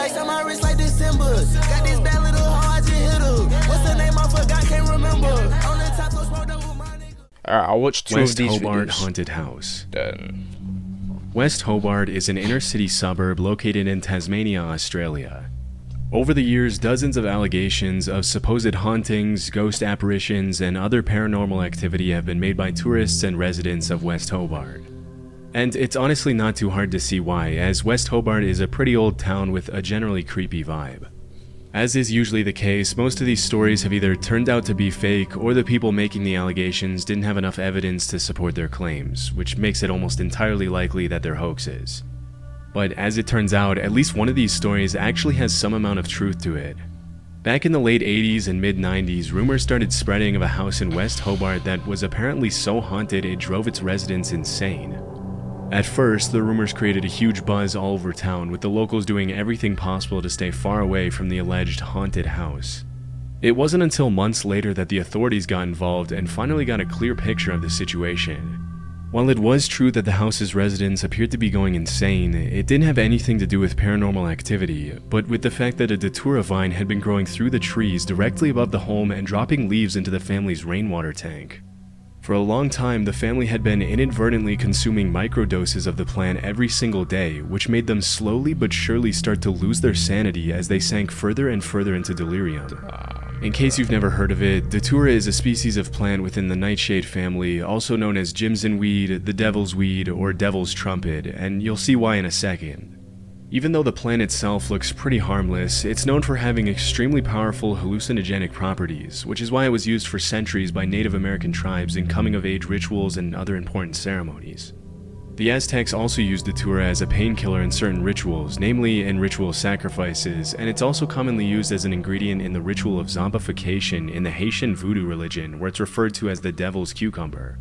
ice on my wrist like December. Got this bad little hoe, I just hit her. What's the name? I forgot, can't remember. On the top, let's roll down with my nigga. Alright, I'll watch two West of these Hobart videos. Haunted House. Done. West Hobart is an inner-city suburb located in Tasmania, Australia. Over the years, dozens of allegations of supposed hauntings, ghost apparitions, and other paranormal activity have been made by tourists and residents of West Hobart. And it's honestly not too hard to see why, as West Hobart is a pretty old town with a generally creepy vibe. As is usually the case, most of these stories have either turned out to be fake, or the people making the allegations didn't have enough evidence to support their claims, which makes it almost entirely likely that they're hoaxes. But as it turns out, at least one of these stories actually has some amount of truth to it. Back in the late 80s and mid-90s, rumors started spreading of a house in West Hobart that was apparently so haunted it drove its residents insane. At first, the rumors created a huge buzz all over town, with the locals doing everything possible to stay far away from the alleged haunted house. It wasn't until months later that the authorities got involved and finally got a clear picture of the situation. While it was true that the house's residents appeared to be going insane, it didn't have anything to do with paranormal activity, but with the fact that a datura vine had been growing through the trees directly above the home and dropping leaves into the family's rainwater tank. For a long time, the family had been inadvertently consuming microdoses of the plant every single day, which made them slowly but surely start to lose their sanity as they sank further and further into delirium. In case you've never heard of it, datura is a species of plant within the nightshade family, also known as Jimson weed, the devil's weed, or devil's trumpet, and you'll see why in a second. Even though the plant itself looks pretty harmless, it's known for having extremely powerful hallucinogenic properties, which is why it was used for centuries by Native American tribes in coming-of-age rituals and other important ceremonies. The Aztecs also used datura as a painkiller in certain rituals, namely in ritual sacrifices, and it's also commonly used as an ingredient in the ritual of zombification in the Haitian voodoo religion, where it's referred to as the devil's cucumber.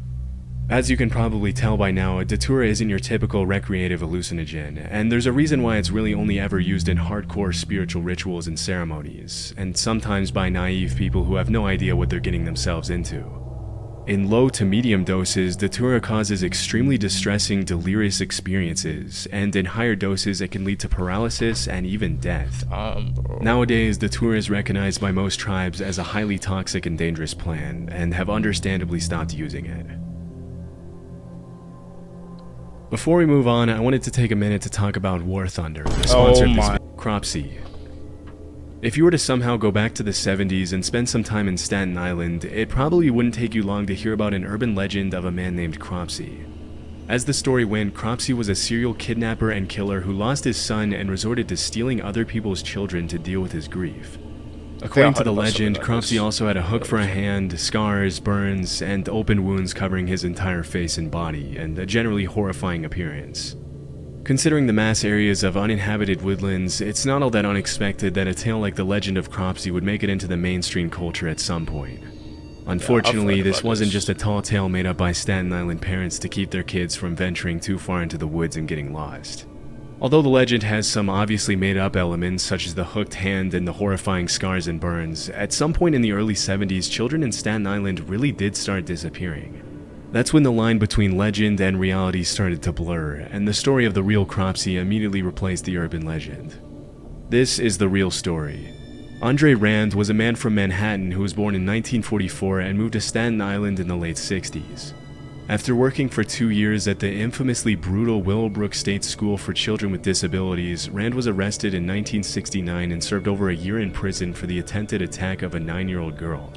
As you can probably tell by now, datura isn't your typical recreative hallucinogen, and there's a reason why it's really only ever used in hardcore spiritual rituals and ceremonies, and sometimes by naive people who have no idea what they're getting themselves into. In low to medium doses, datura causes extremely distressing, delirious experiences, and in higher doses it can lead to paralysis and even death. Nowadays, datura is recognized by most tribes as a highly toxic and dangerous plant, and have understandably stopped using it. Before we move on, I wanted to take a minute to talk about War Thunder, the sponsor of this Cropsey. If you were to somehow go back to the 70s and spend some time in Staten Island, it probably wouldn't take you long to hear about an urban legend of a man named Cropsey. As the story went, Cropsey was a serial kidnapper and killer who lost his son and resorted to stealing other people's children to deal with his grief. According to the legend, Cropsey also had a hook for a hand, scars, burns, and open wounds covering his entire face and body, and a generally horrifying appearance. Considering the mass areas of uninhabited woodlands, it's not all that unexpected that a tale like the legend of Cropsey would make it into the mainstream culture at some point. Unfortunately, this wasn't just a tall tale made up by Staten Island parents to keep their kids from venturing too far into the woods and getting lost. Although the legend has some obviously made-up elements, such as the hooked hand and the horrifying scars and burns, at some point in the early 70s, children in Staten Island really did start disappearing. That's when the line between legend and reality started to blur, and the story of the real Cropsey immediately replaced the urban legend. This is the real story. Andre Rand was a man from Manhattan who was born in 1944 and moved to Staten Island in the late 60s. After working for 2 years at the infamously brutal Willowbrook State School for Children with Disabilities, Rand was arrested in 1969 and served over a year in prison for the attempted attack of a 9-year-old girl.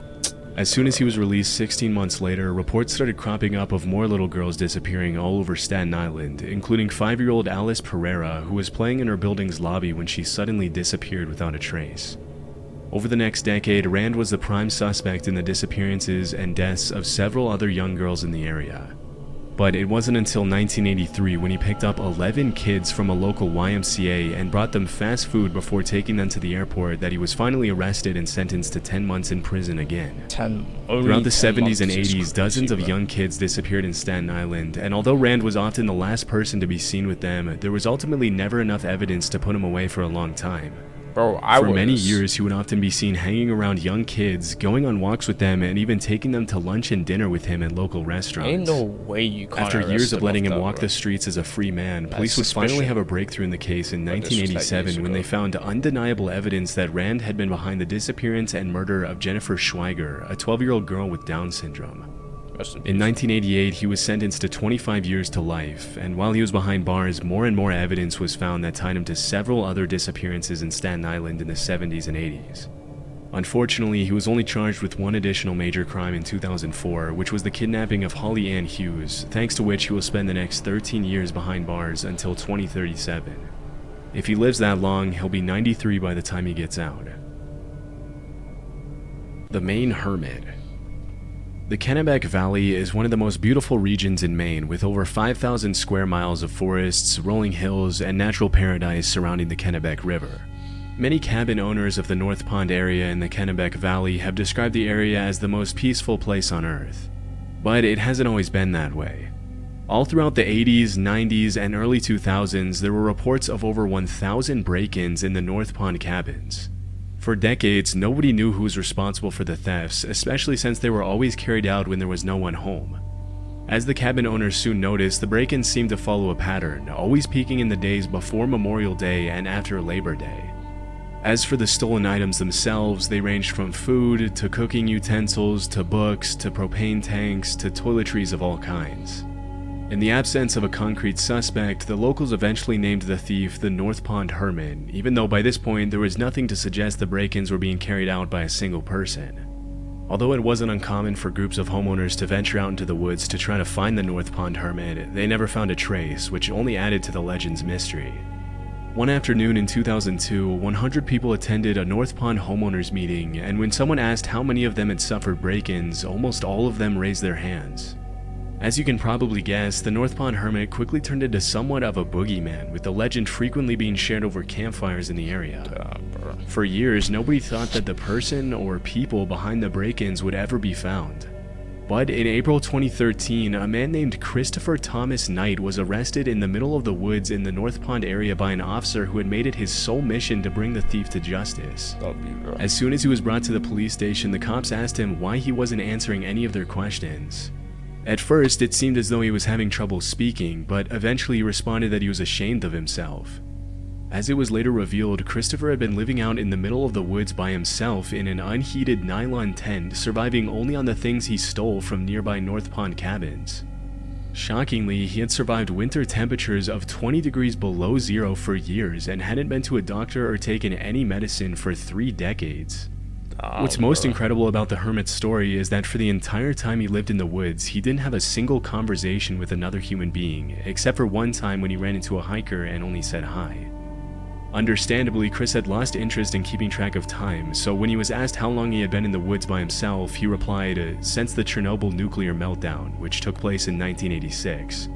As soon as he was released 16 months later, reports started cropping up of more little girls disappearing all over Staten Island, including 5-year-old Alice Pereira, who was playing in her building's lobby when she suddenly disappeared without a trace. Over the next decade, Rand was the prime suspect in the disappearances and deaths of several other young girls in the area. But it wasn't until 1983 when he picked up 11 kids from a local YMCA and brought them fast food before taking them to the airport that he was finally arrested and sentenced to 10 months in prison again. Throughout the 70s and 80s, dozens of young kids disappeared in Staten Island, and although Rand was often the last person to be seen with them, there was ultimately never enough evidence to put him away for a long time. Bro, For many years, he would often be seen hanging around young kids, going on walks with them, and even taking them to lunch and dinner with him in local restaurants. Ain't no way you can't. After years of letting him walk the streets as a free man, police would finally have a breakthrough in the case in 1987 when they found undeniable evidence that Rand had been behind the disappearance and murder of Jennifer Schweiger, a 12-year-old girl with Down syndrome. In 1988, he was sentenced to 25 years to life, and while he was behind bars, more and more evidence was found that tied him to several other disappearances in Staten Island in the 70s and 80s. Unfortunately, he was only charged with one additional major crime in 2004, which was the kidnapping of Holly Ann Hughes, thanks to which he will spend the next 13 years behind bars until 2037. If he lives that long, he'll be 93 by the time he gets out. The Maine Hermit. The Kennebec Valley is one of the most beautiful regions in Maine, with over 5,000 square miles of forests, rolling hills, and natural paradise surrounding the Kennebec River. Many cabin owners of the North Pond area in the Kennebec Valley have described the area as the most peaceful place on Earth. But it hasn't always been that way. All throughout the 80s, 90s, and early 2000s, there were reports of over 1,000 break-ins in the North Pond cabins. For decades, nobody knew who was responsible for the thefts, especially since they were always carried out when there was no one home. As the cabin owners soon noticed, the break-ins seemed to follow a pattern, always peaking in the days before Memorial Day and after Labor Day. As for the stolen items themselves, they ranged from food, to cooking utensils, to books, to propane tanks, to toiletries of all kinds. In the absence of a concrete suspect, the locals eventually named the thief the North Pond Hermit, even though by this point there was nothing to suggest the break-ins were being carried out by a single person. Although it wasn't uncommon for groups of homeowners to venture out into the woods to try to find the North Pond Hermit, they never found a trace, which only added to the legend's mystery. One afternoon in 2002, 100 people attended a North Pond homeowners meeting, and when someone asked how many of them had suffered break-ins, almost all of them raised their hands. As you can probably guess, the North Pond Hermit quickly turned into somewhat of a boogeyman, with the legend frequently being shared over campfires in the area. For years, nobody thought that the person or people behind the break-ins would ever be found. But in April 2013, a man named Christopher Thomas Knight was arrested in the middle of the woods in the North Pond area by an officer who had made it his sole mission to bring the thief to justice. As soon as he was brought to the police station, the cops asked him why he wasn't answering any of their questions. At first, it seemed as though he was having trouble speaking, but eventually he responded that he was ashamed of himself. As it was later revealed, Christopher had been living out in the middle of the woods by himself in an unheated nylon tent, surviving only on the things he stole from nearby North Pond cabins. Shockingly, he had survived winter temperatures of 20 degrees below zero for years and hadn't been to a doctor or taken any medicine for 3 decades. What's most incredible about the hermit's story is that for the entire time he lived in the woods, he didn't have a single conversation with another human being, except for one time when he ran into a hiker and only said hi. Understandably, Chris had lost interest in keeping track of time, so when he was asked how long he had been in the woods by himself, he replied, since the Chernobyl nuclear meltdown, which took place in 1986.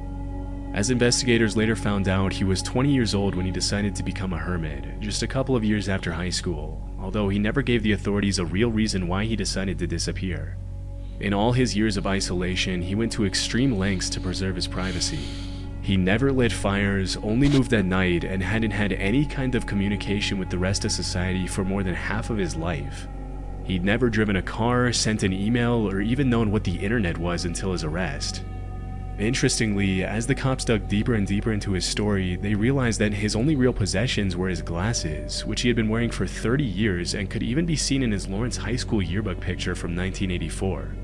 As investigators later found out, he was 20 years old when he decided to become a hermit, just a couple of years after high school, although he never gave the authorities a real reason why he decided to disappear. In all his years of isolation, he went to extreme lengths to preserve his privacy. He never lit fires, only moved at night, and hadn't had any kind of communication with the rest of society for more than half of his life. He'd never driven a car, sent an email, or even known what the internet was until his arrest. Interestingly, as the cops dug deeper and deeper into his story, they realized that his only real possessions were his glasses, which he had been wearing for 30 years and could even be seen in his Lawrence High School yearbook picture from 1984.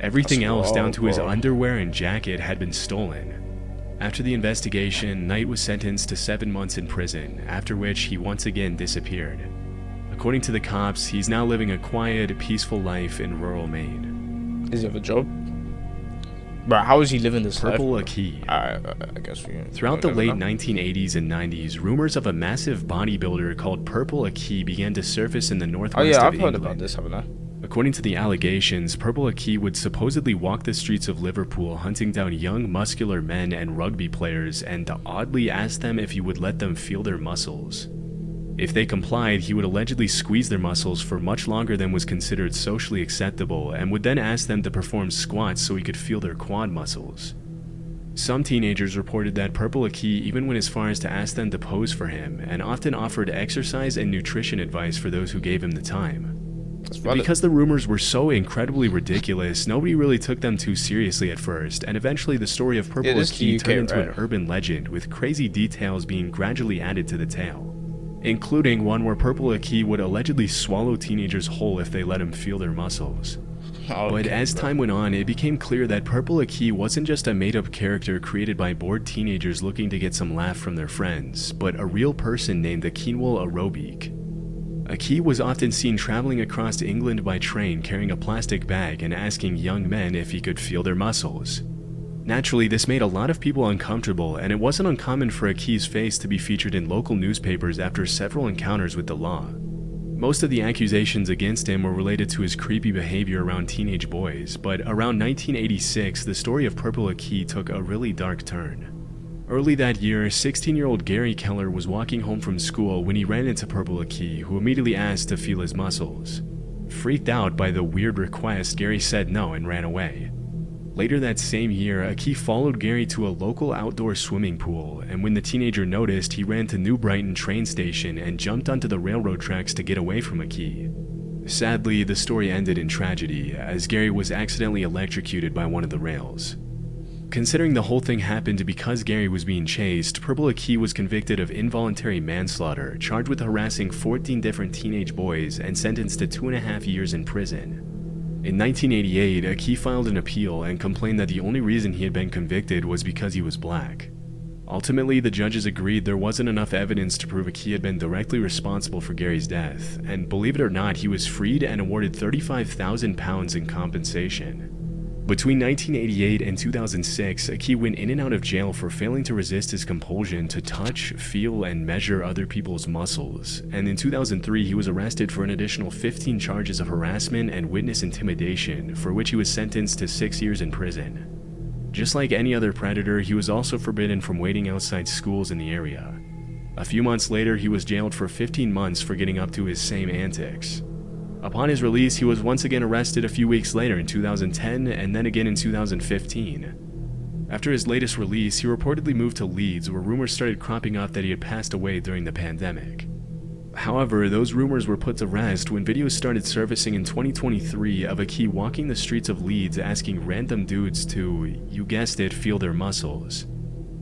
Everything else, down to his underwear and jacket, had been stolen. After the investigation, Knight was sentenced to 7 months in prison, after which he once again disappeared. According to the cops, he's now living a quiet, peaceful life in rural Maine. Does he have a job? Bro, how is he living this life? Purple Aki. I guess we... Throughout the late 1980s and 90s, rumors of a massive bodybuilder called Purple Aki began to surface in the northwest of England. I've heard about this, haven't I? According to the allegations, Purple Aki would supposedly walk the streets of Liverpool hunting down young, muscular men and rugby players and oddly ask them if he would let them feel their muscles. If they complied, he would allegedly squeeze their muscles for much longer than was considered socially acceptable and would then ask them to perform squats so he could feel their quad muscles. Some teenagers reported that Purple Aki even went as far as to ask them to pose for him, and often offered exercise and nutrition advice for those who gave him the time. Because the rumors were so incredibly ridiculous, nobody really took them too seriously at first, and eventually the story of Purple Aki turned into an urban legend, with crazy details being gradually added to the tale, including one where Purple Aki would allegedly swallow teenagers whole if they let him feel their muscles. But as time went on, it became clear that Purple Aki wasn't just a made-up character created by bored teenagers looking to get some laugh from their friends, but a real person named Akinwul Arobic. Aki was often seen traveling across England by train carrying a plastic bag and asking young men if he could feel their muscles. Naturally, this made a lot of people uncomfortable, and it wasn't uncommon for Aki's face to be featured in local newspapers after several encounters with the law. Most of the accusations against him were related to his creepy behavior around teenage boys, but around 1986, the story of Purple Aki took a really dark turn. Early that year, 16-year-old Gary Keller was walking home from school when he ran into Purple Aki, who immediately asked to feel his muscles. Freaked out by the weird request, Gary said no and ran away. Later that same year, Aki followed Gary to a local outdoor swimming pool, and when the teenager noticed, he ran to New Brighton train station and jumped onto the railroad tracks to get away from Aki. Sadly, the story ended in tragedy, as Gary was accidentally electrocuted by one of the rails. Considering the whole thing happened because Gary was being chased, Purple Aki was convicted of involuntary manslaughter, charged with harassing 14 different teenage boys, and sentenced to 2.5 years in prison. In 1988, Aki filed an appeal and complained that the only reason he had been convicted was because he was black. Ultimately, the judges agreed there wasn't enough evidence to prove Aki had been directly responsible for Gary's death, and believe it or not, he was freed and awarded £35,000 in compensation. Between 1988 and 2006, Aki went in and out of jail for failing to resist his compulsion to touch, feel, and measure other people's muscles, and in 2003 he was arrested for an additional 15 charges of harassment and witness intimidation, for which he was sentenced to 6 years in prison. Just like any other predator, he was also forbidden from waiting outside schools in the area. A few months later, he was jailed for 15 months for getting up to his same antics. Upon his release, he was once again arrested a few weeks later in 2010 and then again in 2015. After his latest release, he reportedly moved to Leeds, where rumors started cropping up that he had passed away during the pandemic. However, those rumors were put to rest when videos started surfacing in 2023 of Aki walking the streets of Leeds asking random dudes to, you guessed it, feel their muscles.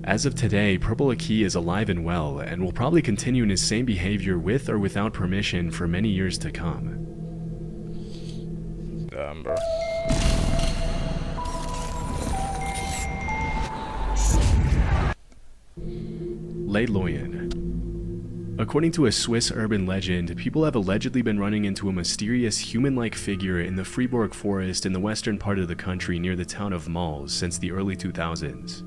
As of today, Purple Aki is alive and well, and will probably continue in his same behavior with or without permission for many years to come. Damn, bro. Loyon. According to a Swiss urban legend, people have allegedly been running into a mysterious human-like figure in the Fribourg forest in the western part of the country near the town of Mals since the early 2000s.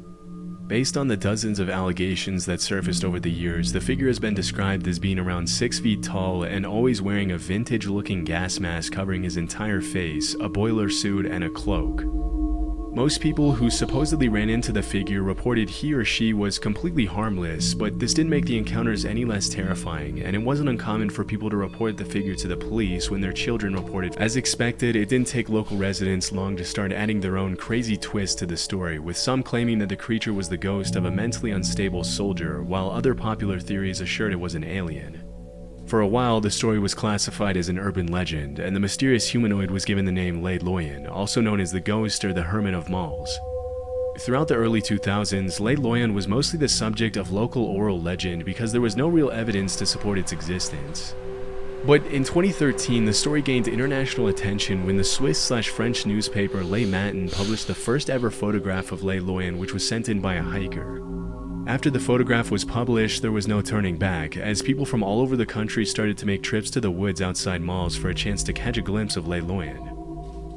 Based on the dozens of allegations that surfaced over the years, the figure has been described as being around 6 feet tall and always wearing a vintage-looking gas mask covering his entire face, a boiler suit, and a cloak. Most people who supposedly ran into the figure reported he or she was completely harmless, but this didn't make the encounters any less terrifying, and it wasn't uncommon for people to report the figure to the police when their children reported. As expected, it didn't take local residents long to start adding their own crazy twist to the story, with some claiming that the creature was the ghost of a mentally unstable soldier, while other popular theories assured it was an alien. For a while, the story was classified as an urban legend, and the mysterious humanoid was given the name Loyon, also known as the Ghost or the Hermit of Mals. Throughout the early 2000s, Loyon was mostly the subject of local oral legend because there was no real evidence to support its existence. But in 2013, the story gained international attention when the Swiss/French newspaper Les Matins published the first ever photograph of Loyon, which was sent in by a hiker. After the photograph was published, there was no turning back, as people from all over the country started to make trips to the woods outside Mals for a chance to catch a glimpse of Loyon.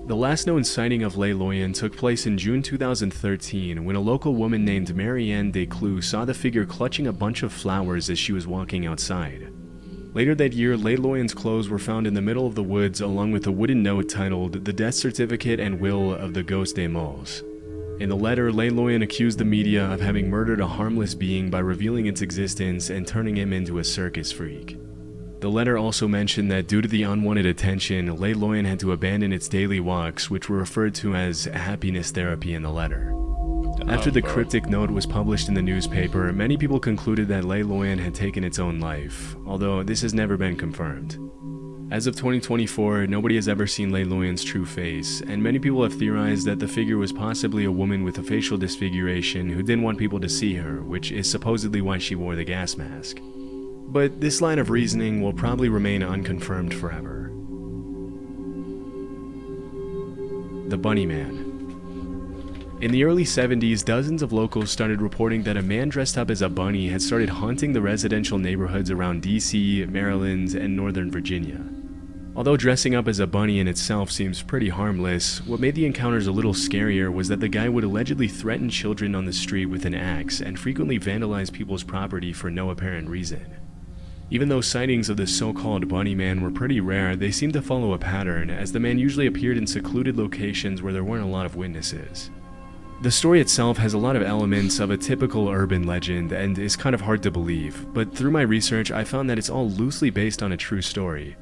The last known sighting of Loyon took place in June 2013 when a local woman named Marianne Desclous saw the figure clutching a bunch of flowers as she was walking outside. Later that year, Loyon's clothes were found in the middle of the woods along with a wooden note titled "The Death Certificate and Will of the Ghost des Mals." In the letter, Loyon accused the media of having murdered a harmless being by revealing its existence and turning him into a circus freak. The letter also mentioned that due to the unwanted attention, Loyon had to abandon its daily walks, which were referred to as happiness therapy in the letter. After the bro. cryptic note was published in the newspaper, many people concluded that Loyon had taken its own life, although this has never been confirmed. As of 2024, nobody has ever seen Loyon's true face, and many people have theorized that the figure was possibly a woman with a facial disfiguration who didn't want people to see her, which is supposedly why she wore the gas mask. But this line of reasoning will probably remain unconfirmed forever. The Bunny Man. In the early 70s, dozens of locals started reporting that a man dressed up as a bunny had started haunting the residential neighborhoods around DC, Maryland, and Northern Virginia. Although dressing up as a bunny in itself seems pretty harmless, what made the encounters a little scarier was that the guy would allegedly threaten children on the street with an axe and frequently vandalize people's property for no apparent reason. Even though sightings of the so-called Bunny Man were pretty rare, they seemed to follow a pattern, as the man usually appeared in secluded locations where there weren't a lot of witnesses. The story itself has a lot of elements of a typical urban legend and is kind of hard to believe, but through my research I found that it's all loosely based on a true story.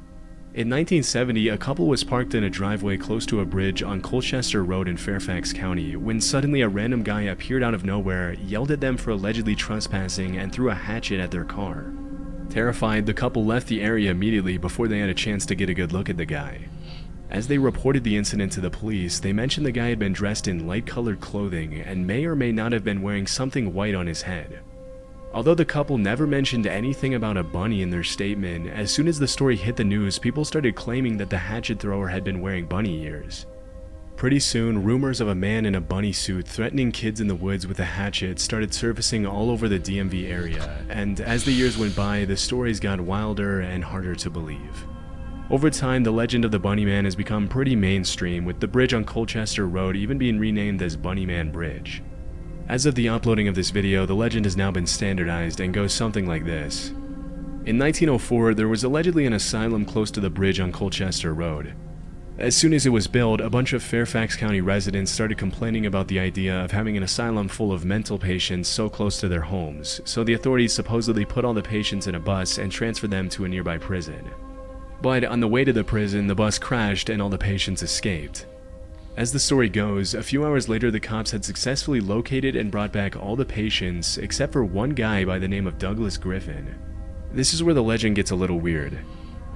In 1970, a couple was parked in a driveway close to a bridge on Colchester Road in Fairfax County when suddenly a random guy appeared out of nowhere, yelled at them for allegedly trespassing, and threw a hatchet at their car. Terrified, the couple left the area immediately before they had a chance to get a good look at the guy. As they reported the incident to the police, they mentioned the guy had been dressed in light-colored clothing and may or may not have been wearing something white on his head. Although the couple never mentioned anything about a bunny in their statement, as soon as the story hit the news, people started claiming that the hatchet thrower had been wearing bunny ears. Pretty soon, rumors of a man in a bunny suit threatening kids in the woods with a hatchet started surfacing all over the DMV area, and as the years went by, the stories got wilder and harder to believe. Over time, the legend of the Bunny Man has become pretty mainstream, with the bridge on Colchester Road even being renamed as Bunny Man Bridge. As of the uploading of this video, the legend has now been standardized and goes something like this. In 1904, there was allegedly an asylum close to the bridge on Colchester Road. As soon as it was built, a bunch of Fairfax County residents started complaining about the idea of having an asylum full of mental patients so close to their homes, so the authorities supposedly put all the patients in a bus and transferred them to a nearby prison. But on the way to the prison, the bus crashed and all the patients escaped. As the story goes, a few hours later the cops had successfully located and brought back all the patients except for one guy by the name of Douglas Griffin. This is where the legend gets a little weird.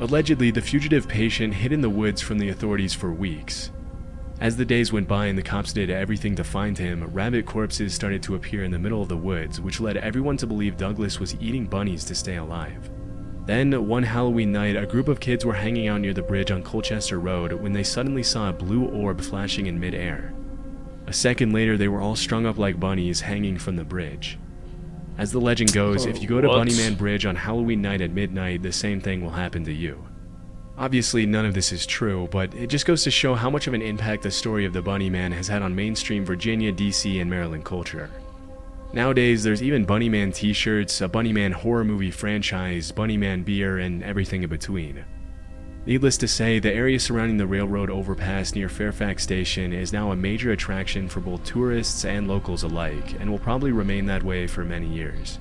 Allegedly, the fugitive patient hid in the woods from the authorities for weeks. As the days went by and the cops did everything to find him, rabbit corpses started to appear in the middle of the woods, which led everyone to believe Douglas was eating bunnies to stay alive. Then, one Halloween night, a group of kids were hanging out near the bridge on Colchester Road when they suddenly saw a blue orb flashing in midair. A second later, they were all strung up like bunnies hanging from the bridge. As the legend goes, if you go to What? Bunny Man Bridge on Halloween night at midnight, the same thing will happen to you. Obviously, none of this is true, but it just goes to show how much of an impact the story of the Bunny Man has had on mainstream Virginia, DC, and Maryland culture. Nowadays, there's even Bunny Man t-shirts, a Bunny Man horror movie franchise, Bunny Man beer, and everything in between. Needless to say, the area surrounding the railroad overpass near Fairfax Station is now a major attraction for both tourists and locals alike, and will probably remain that way for many years.